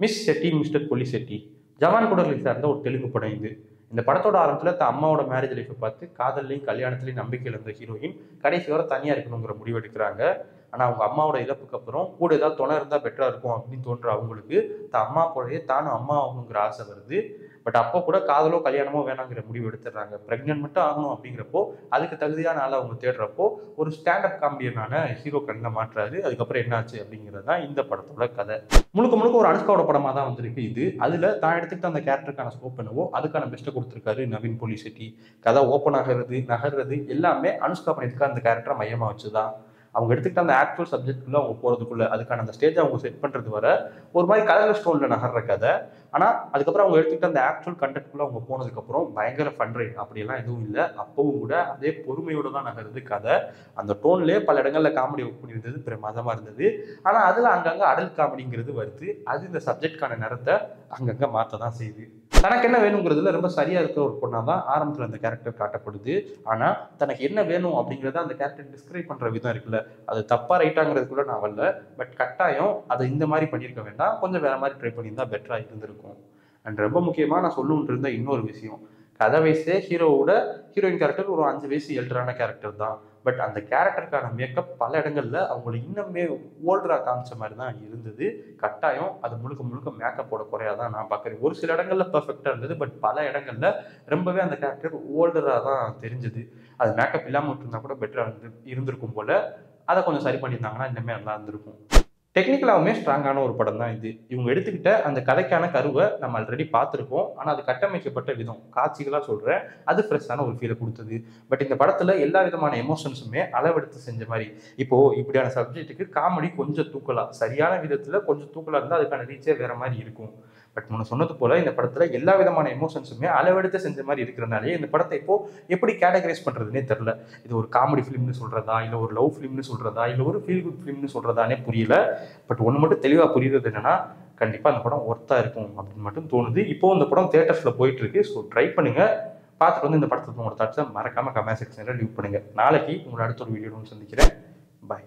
Miss Shetty mister பொலி செட்டி ஜவான் கூட release ஆயிருந்த ஒரு தெலுங்கு படம் இது. இந்த படத்தோட ஆரம்பத்தில் அம்மாவோட மேரேஜ் லைஃப்பை பார்த்து காதல்லையும் கல்யாணத்துலையும் நம்பிக்கையில் இருந்த ஹீரோயின் கடைசி வரை தனியாக இருக்கணுங்கிற முடிவு எடுக்கிறாங்க. ஆனால் அவங்க அம்மாவோட இழப்புக்கு அப்புறம் கூட ஏதாவது துணை இருந்தால் பெட்டராக இருக்கும் அப்படின்னு தோன்ற அவங்களுக்கு அம்மா கூடயே தானும் அம்மா ஆகணுங்கிற ஆசை வருது. பட் அப்போ கூட காதலோ கல்யாணமோ வேணாங்கிற முடிவு எடுத்துடுறாங்க. ப்ரெக்னென்ட் மட்டும் ஆகணும் அப்படிங்கிறப்போ அதுக்கு தகுதியான ஆளை அவங்க தேடுறப்போ ஒரு ஸ்டாண்டப் காமெடியனான ஹீரோ கண்ணில் மாட்டுறாரு. அதுக்கப்புறம் என்னாச்சு அப்படிங்கிறது தான் இந்த படத்தோட கதை. முழுக்க முழுக்க ஒரு அனுஷ்காவோட படமாக தான் வந்திருக்கு இது. அதில் தான் எடுத்துக்கிட்ட அந்த கேரக்டருக்கான ஸ்கோப் என்னவோ அதுக்கான பெஸ்ட்டை கொடுத்துருக்காரு நவீன் பொலி செட்டி. கதை ஓப்பன் ஆகிறது நகர்றது எல்லாமே அனுஷ்கா பண்ணியிருக்க அந்த கேரக்டரை மையமாக வச்சு தான். அவங்க எடுத்துக்கிட்ட அந்த ஆக்சுவல் சப்ஜெக்ட்குள்ள அவங்க போகிறதுக்குள்ள அதுக்கான அந்த ஸ்டேஜ் அவங்க செட் பண்ணுறது வர ஒரு மாதிரி கலர் ஸ்டோனில் நகர்ற கதை. ஆனால் அதுக்கப்புறம் அவங்க எடுத்துக்கிட்ட அந்த ஆக்சுவல் கண்டென்ட்குள்ளே அவங்க போனதுக்கப்புறம் பயங்கர ஃபன் ரைட் அப்படியெல்லாம் எதுவும் இல்லை. அப்பவும் கூட அதே பொறுமையோடு தான் நகருது கதை. அந்த டோன்லேயே பல இடங்களில் காமெடி ஒர்க் பண்ணியிருந்தது பிரமாதமாக இருந்தது. ஆனால் அதில் அங்கங்கே அடல்ட் காமெடிங்கிறது வருது. அது இந்த சப்ஜெக்ட்கான நேரத்தை அங்கங்கே மாற்ற தான் செய்யுது. தனக்கு என்ன வேணுங்கிறதுல ரொம்ப சரியா இருக்கிற ஒரு பொண்ணா தான் ஆரம்பத்தில் அந்த கேரக்டர் காட்டப்படுது. ஆனால் தனக்கு என்ன வேணும் அப்படிங்கிறத அந்த கேரக்டர் டிஸ்கிரைப் பண்ணுற விதம் இருக்குல்ல, அது தப்பா ரைட்டாங்கிறது கூட நான் வரல. பட் கட்டாயம் அதை இந்த மாதிரி பண்ணியிருக்க வேண்டாம், கொஞ்சம் வேற மாதிரி ட்ரை பண்ணியிருந்தா பெட்டராக இருந்திருக்கும். அண்ட் ரொம்ப முக்கியமாக நான் சொல்லணும்னு இருந்த இன்னொரு விஷயம், கதை வயசே ஹீரோவோட ஹீரோயின் கேரக்டர் ஒரு 5 வயசு எல்டரான கேரக்டர் தான். பட் அந்த கேரக்டருக்கான மேக்கப் பல இடங்கள்ல அவங்களை இன்னுமே ஓல்டரா காமிச்ச மாதிரி தான் இருந்தது. கட்டாயம் அது முழுக்க முழுக்க மேக்கப்போட குறையாதான் நான் பார்க்குறேன். ஒரு சில இடங்கள்ல பர்ஃபெக்டா இருந்தது. பட் பல இடங்கள்ல ரொம்பவே அந்த கேரக்டர் ஓல்டரா தான் தெரிஞ்சது. அது மேக்கப் இல்லாமல் இருந்தா கூட பெட்டரா இருந்திருக்கும் போல. அதை கொஞ்சம் சரி பண்ணியிருந்தாங்கன்னா இன்னுமே நல்லா இருந்திருக்கும். டெக்னிக்கலாவுமே ஸ்ட்ராங்கான ஒரு படம் தான் இது. இவங்க எடுத்துக்கிட்ட அந்த கதைக்கான கருவை நம்ம ஆல்ரெடி பார்த்துருக்கோம். ஆனால் அது கட்டமைக்கப்பட்ட விதம், காட்சிகளாக சொல்கிறேன், அது ஃப்ரெஷ்ஷான ஒரு ஃபீலை கொடுத்தது. பட் இந்த படத்தில் எல்லா விதமான எமோஷன்ஸுமே அளவெடுத்து செஞ்ச மாதிரி. இப்போது இப்படியான சப்ஜெக்ட்டுக்கு காமெடி கொஞ்சம் தூக்கலாக, சரியான விதத்தில் கொஞ்சம் தூக்கலாக இருந்தால் அதுக்கான ரீச்சே வேறு மாதிரி இருக்கும். பட் முன்ன சொன்னது போல் இந்த படத்தில் எல்லா விதமான எமோஷன்ஸுமே அளவெடுத்து செஞ்ச மாதிரி இருக்கிறனாலே இந்த படத்தை இப்போது எப்படி கேட்டகரைஸ் பண்ணுறதுனே தெரில. இது ஒரு காமெடி ஃபிலிம்னு சொல்கிறதா, இல்லை ஒரு லவ் ஃபிலிம்னு சொல்கிறதா, இல்லை ஒரு ஃபீல் குட் ஃபிலிம்னு சொல்கிறதானே புரியல. பட் ஒன்று மட்டும் தெளிவாக புரியுறது என்னன்னா, கண்டிப்பாக அந்த படம் ஒர்த்தாக இருக்கும் அப்படின்னு மட்டும் தோணுது. இப்போது இந்த படம் தியேட்டர்ஸில் போயிட்டு இருக்கு. ஸோ ட்ரை பண்ணுங்க, பார்த்துட்டு வந்து இந்த படத்தை உங்களோட தாட்ஸை மறக்காம கமெண்ட் செக்ஷனில் லீவ் பண்ணுங்க. நாளைக்கு உங்களோட அடுத்த ஒரு வீடியோ சந்திக்கிறேன். பாய்.